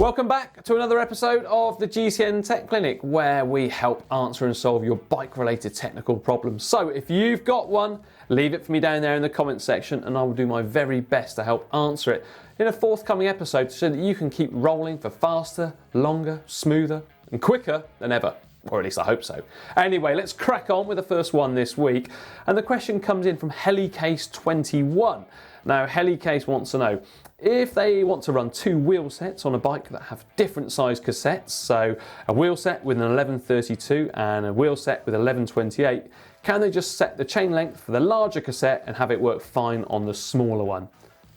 Welcome back to another episode of the GCN Tech Clinic, where we help answer and solve your bike-related technical problems. So if you've got one, leave it for me down there in the comments section and I will do my very best to help answer it in a forthcoming episode so that you can keep rolling for faster, longer, smoother and quicker than ever. Or at least I hope so. Anyway, let's crack on with the first one this week. And the question comes in from Helicase21. Now, Helicase wants to know, if they want to run two wheel sets on a bike that have different size cassettes, so a wheel set with an 1132 and a wheel set with 1128, can they just set the chain length for the larger cassette and have it work fine on the smaller one?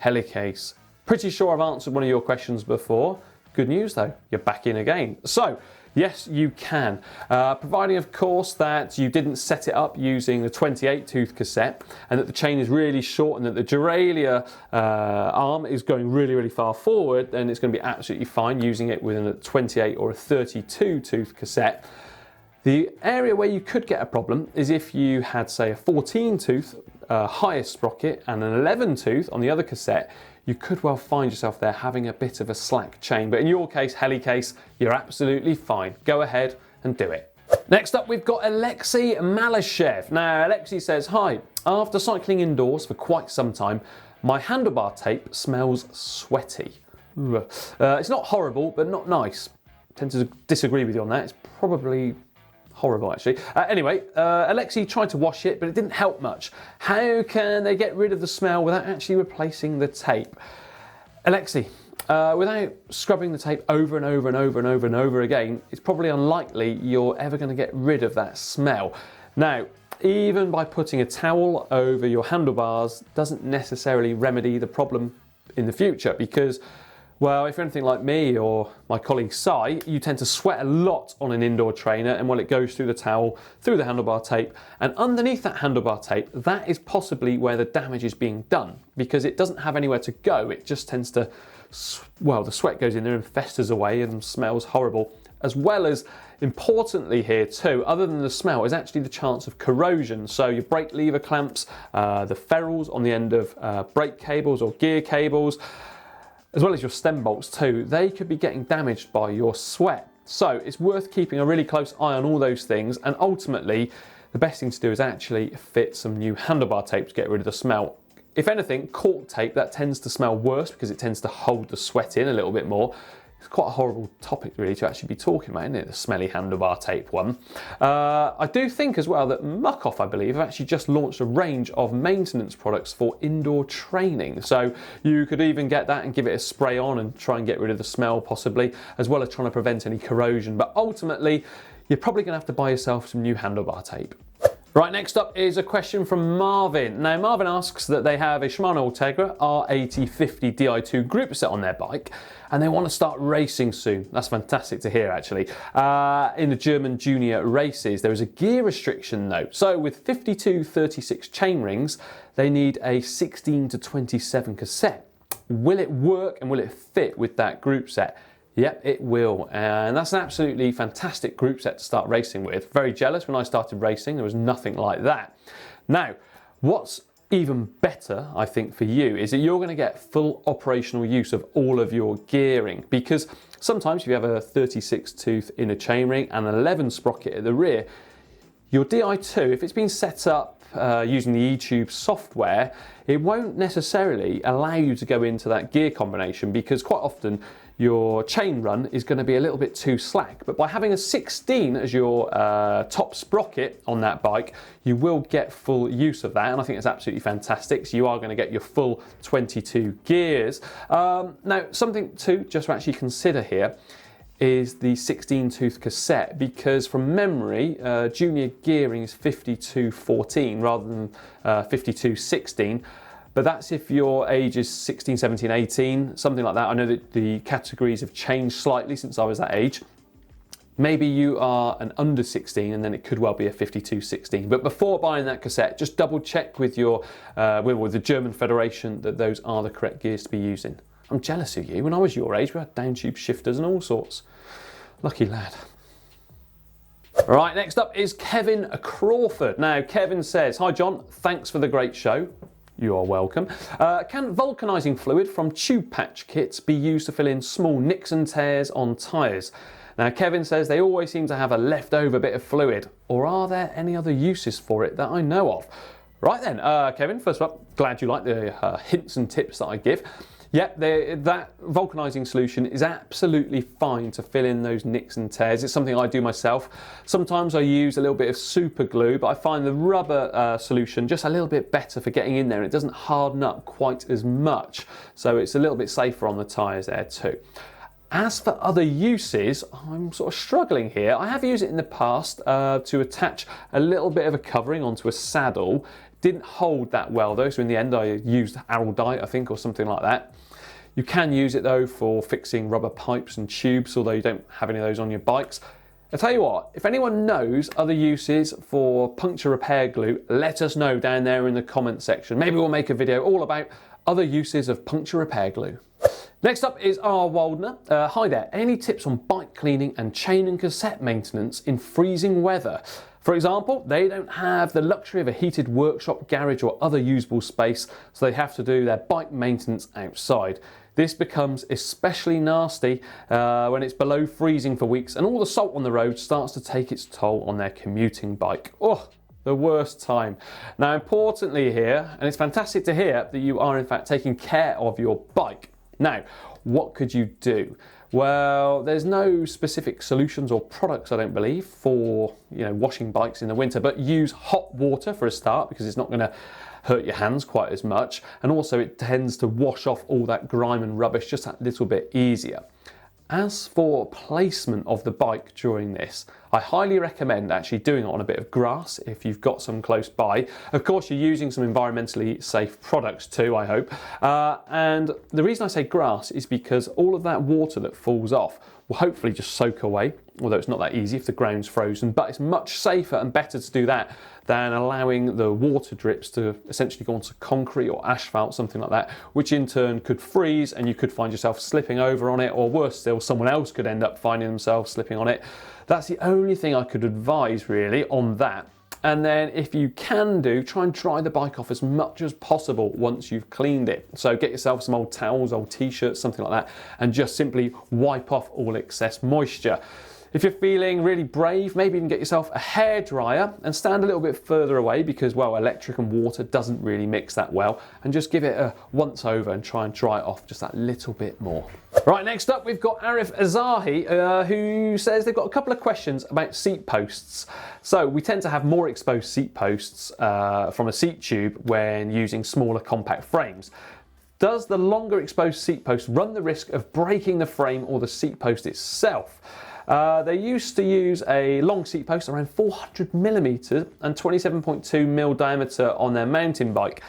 Helicase, pretty sure I've answered one of your questions before. Good news though, you're back in again. So, yes, you can, providing of course that you didn't set it up using the 28 tooth cassette and that the chain is really short and that the derailleur arm is going really far forward, then it's going to be absolutely fine using it with a 28 or a 32 tooth cassette. The area where you could get a problem is if you had, say, a 14 tooth highest sprocket and an 11 tooth on the other cassette. You could well find yourself there having a bit of a slack chain. But in your case, Helicase, you're absolutely fine. Go ahead and do it. Next up, we've got Alexei Malashev. Now, Alexei says, hi, after cycling indoors for quite some time, my handlebar tape smells sweaty. It's not horrible, but not nice. I tend to disagree with you on that. It's probably horrible, actually. Anyway, Alexei tried to wash it, but it didn't help much. How can they get rid of the smell without actually replacing the tape? Alexei, without scrubbing the tape over and over again, it's probably unlikely you're ever going to get rid of that smell. Now, even by putting a towel over your handlebars doesn't necessarily remedy the problem in the future because, well, if you're anything like me or my colleague Si, you tend to sweat a lot on an indoor trainer, and while it goes through the towel, through the handlebar tape, and underneath that handlebar tape, that is possibly where the damage is being done because it doesn't have anywhere to go. It just tends to, well, the sweat goes in there and festers away and smells horrible. As well as, importantly here too, other than the smell, is actually the chance of corrosion. So your brake lever clamps, the ferrules on the end of brake cables or gear cables, as well as your stem bolts too, they could be getting damaged by your sweat. So it's worth keeping a really close eye on all those things, and ultimately the best thing to do is actually fit some new handlebar tape to get rid of the smell. If anything, cork tape, that tends to smell worse because it tends to hold the sweat in a little bit more. It's quite a horrible topic really to actually be talking about, isn't it? The smelly handlebar tape one. I do think as well that Muck-Off, I believe, have actually just launched a range of maintenance products for indoor training. So you could even get that and give it a spray on and try and get rid of the smell possibly, as well as trying to prevent any corrosion. But ultimately, you're probably going to have to buy yourself some new handlebar tape. Right, next up is a question from Marvin. Now, Marvin asks that they have a Shimano Ultegra R8050 Di2 group set on their bike and they want to start racing soon. That's fantastic to hear, actually. In the German junior races, there is a gear restriction though. So with 52-36 chain rings, they need a 16-27 cassette. Will it work and will it fit with that group set? Yep, it will, and that's an absolutely fantastic group set to start racing with. Very jealous when I started racing, there was nothing like that. Now, what's even better, I think, for you is that you're going to get full operational use of all of your gearing, because sometimes if you have a 36 tooth inner chainring and an 11 sprocket at the rear, your Di2, if it's been set up using the eTube software, it won't necessarily allow you to go into that gear combination because quite often your chain run is going to be a little bit too slack. But by having a 16 as your top sprocket on that bike, you will get full use of that, and I think it's absolutely fantastic. So you are going to get your full 22 gears. Now, something to just actually consider here is the 16 tooth cassette, because from memory, junior gearing is 52-14 rather than 52-16. But that's if your age is 16, 17, 18, something like that. I know that the categories have changed slightly since I was that age. Maybe you are an under 16 and then it could well be a 52-16. But before buying that cassette, just double check with your with the German Federation that those are the correct gears to be using. I'm jealous of you. When I was your age, we had down tube shifters and all sorts. Lucky lad. Right, next up is Kevin Crawford. Now, Kevin says, hi John, thanks for the great show. You are welcome. Can vulcanizing fluid from tube patch kits be used to fill in small nicks and tears on tyres? Now, Kevin says they always seem to have a leftover bit of fluid, or are there any other uses for it that I know of? Right then, Kevin, first of all, glad you like the hints and tips that I give. Yep, that vulcanizing solution is absolutely fine to fill in those nicks and tears. It's something I do myself. Sometimes I use a little bit of super glue, but I find the rubber solution just a little bit better for getting in there, and it doesn't harden up quite as much. So it's a little bit safer on the tyres there too. As for other uses, I'm sort of struggling here. I have used it in the past to attach a little bit of a covering onto a saddle. Didn't hold that well though, so in the end I used Araldite, I think, or something like that. You can use it though for fixing rubber pipes and tubes, although you don't have any of those on your bikes. I'll tell you what, if anyone knows other uses for puncture repair glue, let us know down there in the comment section. Maybe we'll make a video all about other uses of puncture repair glue. Next up is R. Waldner. Hi there, any tips on bike cleaning and chain and cassette maintenance in freezing weather? For example, they don't have the luxury of a heated workshop, garage or other usable space, so they have to do their bike maintenance outside. This becomes especially nasty when it's below freezing for weeks and all the salt on the road starts to take its toll on their commuting bike. Oh, the worst time. Now, importantly here, and it's fantastic to hear that you are in fact taking care of your bike. Now, what could you do? Well, there's no specific solutions or products, I don't believe, for washing bikes in the winter, but use hot water for a start because it's not going to hurt your hands quite as much, and also it tends to wash off all that grime and rubbish just that little bit easier. As for placement of the bike during this, I highly recommend actually doing it on a bit of grass if you've got some close by. Of course, you're using some environmentally safe products too, I hope. And the reason I say grass is because all of that water that falls off will hopefully just soak away, although it's not that easy if the ground's frozen, but it's much safer and better to do that than allowing the water drips to essentially go onto concrete or asphalt, something like that, which in turn could freeze and you could find yourself slipping over on it, or worse still, someone else could end up finding themselves slipping on it. That's the only thing I could advise really on that. And then if you can try and dry the bike off as much as possible once you've cleaned it. So get yourself some old towels, old t-shirts, something like that, and just simply wipe off all excess moisture. If you're feeling really brave, maybe you can get yourself a hairdryer and stand a little bit further away because, well, electric and water doesn't really mix that well, and just give it a once over and try and dry it off just that little bit more. Right, next up we've got Arif Azahi who says they've got a couple of questions about seat posts. So we tend to have more exposed seat posts from a seat tube when using smaller compact frames. Does the longer exposed seat post run the risk of breaking the frame or the seat post itself? They used to use a long seat post around 400mm and 27.2mm diameter on their mountain bike.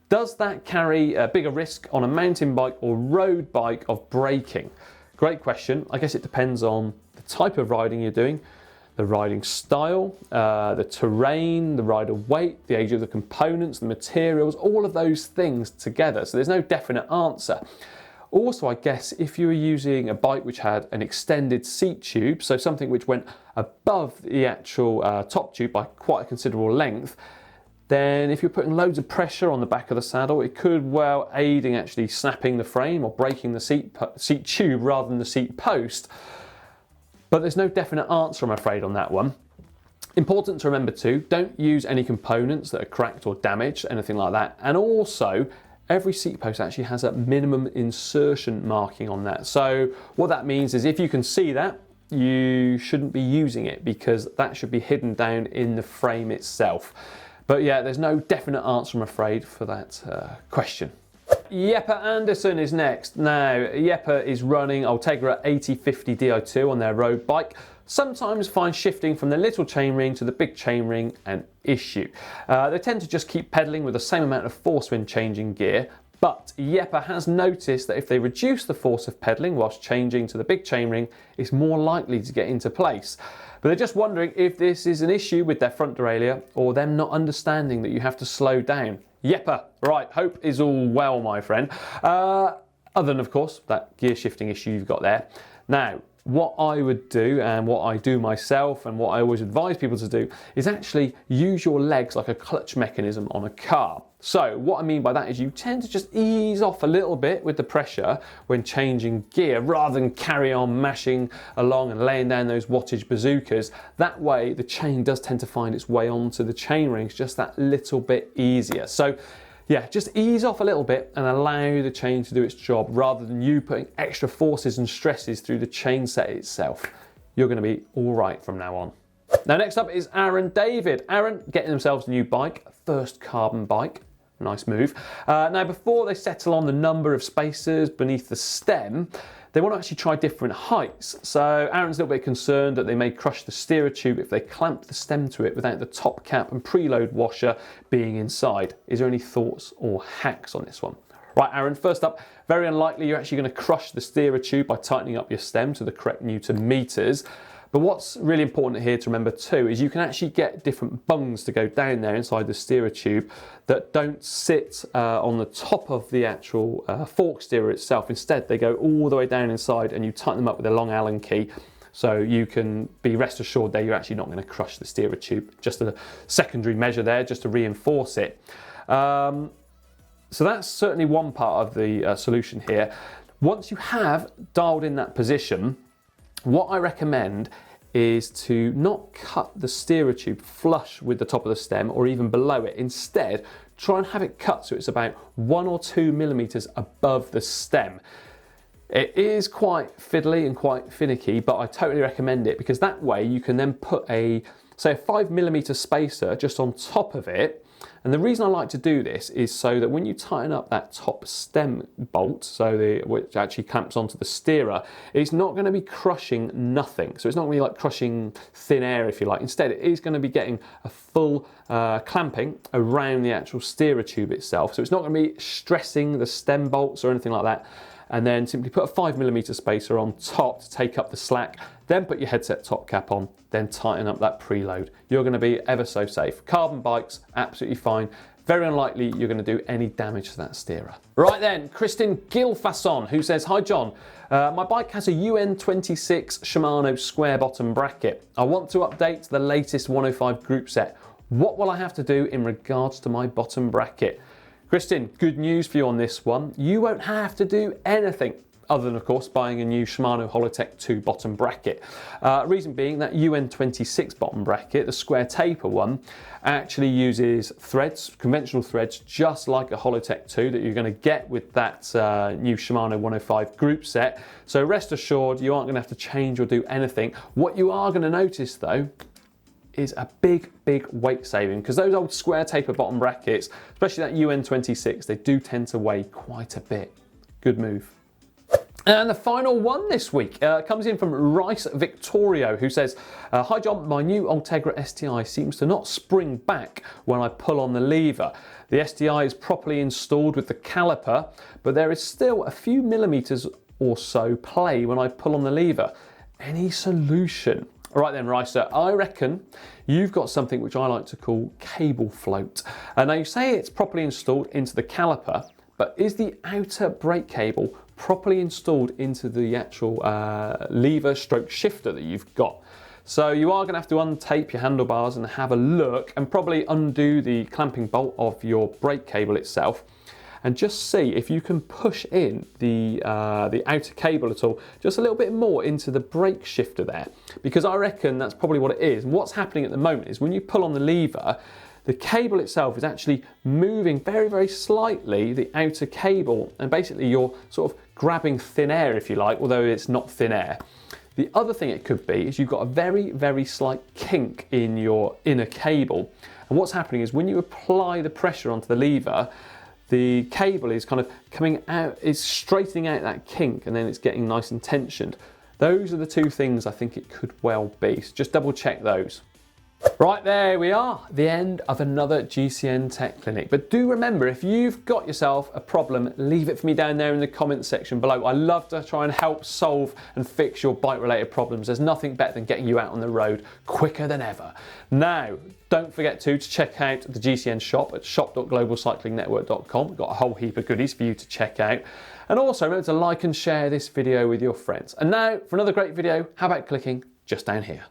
Does that carry a bigger risk on a mountain bike or road bike of breaking? Great question. I guess it depends on the type of riding you're doing, the riding style, the terrain, the rider weight, the age of the components, the materials, all of those things together. So there's no definite answer. Also, I guess if you were using a bike which had an extended seat tube, so something which went above the actual top tube by quite a considerable length, then if you're putting loads of pressure on the back of the saddle, it could well aid in actually snapping the frame or breaking the seat tube rather than the seat post. But there's no definite answer, I'm afraid, on that one. Important to remember too, don't use any components that are cracked or damaged, anything like that. And also, every seat post actually has a minimum insertion marking on that. So what that means is if you can see that, you shouldn't be using it because that should be hidden down in the frame itself. But yeah, there's no definite answer, I'm afraid, for that question. Jeppe Anderson is next. Now, Jeppe is running Ultegra 8050 Di2 on their road bike. Sometimes find shifting from the little chainring to the big chainring an issue. They tend to just keep pedaling with the same amount of force when changing gear, but Jeppe has noticed that if they reduce the force of pedaling whilst changing to the big chainring, it's more likely to get into place. But they're just wondering if this is an issue with their front derailleur or them not understanding that you have to slow down. Jeppe, right, hope is all well, my friend. Other than, of course, that gear shifting issue you've got there. Now, what I would do, and what I do myself, and what I always advise people to do, is actually use your legs like a clutch mechanism on a car. So what I mean by that is you tend to just ease off a little bit with the pressure when changing gear, rather than carry on mashing along and laying down those wattage bazookas. That way the chain does tend to find its way onto the chain rings just that little bit easier. So yeah, just ease off a little bit and allow the chain to do its job, rather than you putting extra forces and stresses through the chain set itself. You're going to be all right from now on. Now next up is Aaron David. Aaron getting themselves a new bike, first carbon bike. Nice move. Now before they settle on the number of spacers beneath the stem, they want to actually try different heights. So Aaron's a little bit concerned that they may crush the steerer tube if they clamp the stem to it without the top cap and preload washer being inside. Is there any thoughts or hacks on this one? Right, Aaron, first up, very unlikely you're actually going to crush the steerer tube by tightening up your stem to the correct Newton meters. But what's really important here to remember too is you can actually get different bungs to go down there inside the steerer tube that don't sit on the top of the actual fork steerer itself. Instead, they go all the way down inside, and you tighten them up with a long Allen key. So you can be rest assured that you're actually not going to crush the steerer tube. Just a secondary measure there, just to reinforce it. So that's certainly one part of the solution here. Once you have dialed in that position, what I recommend is to not cut the steerer tube flush with the top of the stem or even below it. Instead, try and have it cut so it's about 1 or 2 millimeters above the stem. It is quite fiddly and quite finicky, but I totally recommend it, because that way you can then put a 5mm spacer just on top of it. And the reason I like to do this is so that when you tighten up that top stem bolt, which actually clamps onto the steerer, it's not going to be crushing nothing. So it's not going to be like crushing thin air, if you like. Instead, it is going to be getting a full clamping around the actual steerer tube itself. So it's not going to be stressing the stem bolts or anything like that. And then simply put a 5mm spacer on top to take up the slack, then put your headset top cap on, then tighten up that preload. You're going to be ever so safe. Carbon bikes, absolutely fine. Very unlikely you're going to do any damage to that steerer. Right then, Kristin Gilfasson, who says, "Hi John, my bike has a UN26 Shimano square bottom bracket. I want to update to the latest 105 group set. What will I have to do in regards to my bottom bracket?" Kristin, good news for you on this one. You won't have to do anything other than, of course, buying a new Shimano Holotech 2 bottom bracket. Reason being that UN26 bottom bracket, the square taper one, actually uses threads, conventional threads, just like a Holotech 2 that you're going to get with that new Shimano 105 group set. So rest assured, you aren't going to have to change or do anything. What you are going to notice though is a big weight saving, because those old square taper bottom brackets, especially that UN26, they do tend to weigh quite a bit. Good move. And the final one this week comes in from Rice Victorio, who says, "Hi John, my new Ultegra STI seems to not spring back when I pull on the lever. The STI is properly installed with the caliper, but there is still a few millimeters or so play when I pull on the lever. Any solution?" All right then, Ricer, I reckon you've got something which I like to call cable float. Now you say it's properly installed into the caliper, but is the outer brake cable properly installed into the actual lever stroke shifter that you've got? So you are going to have to untape your handlebars and have a look, and probably undo the clamping bolt of your brake cable itself, and just see if you can push in the outer cable at all, just a little bit more into the brake shifter there, because I reckon that's probably what it is. And what's happening at the moment is when you pull on the lever, the cable itself is actually moving very slightly, the outer cable, and basically you're sort of grabbing thin air, if you like, although it's not thin air. The other thing it could be is you've got a very slight kink in your inner cable, and what's happening is when you apply the pressure onto the lever, the cable is kind of coming out, it's straightening out that kink, and then it's getting nice and tensioned. Those are the two things I think it could well be. So just double check those. Right, there we are, the end of another GCN Tech Clinic. But do remember, if you've got yourself a problem, leave it for me down there in the comments section below. I love to try and help solve and fix your bike-related problems. There's nothing better than getting you out on the road quicker than ever. Now, don't forget to check out the GCN shop at shop.globalcyclingnetwork.com. We've got a whole heap of goodies for you to check out. And also remember to like and share this video with your friends. And now, for another great video, how about clicking just down here?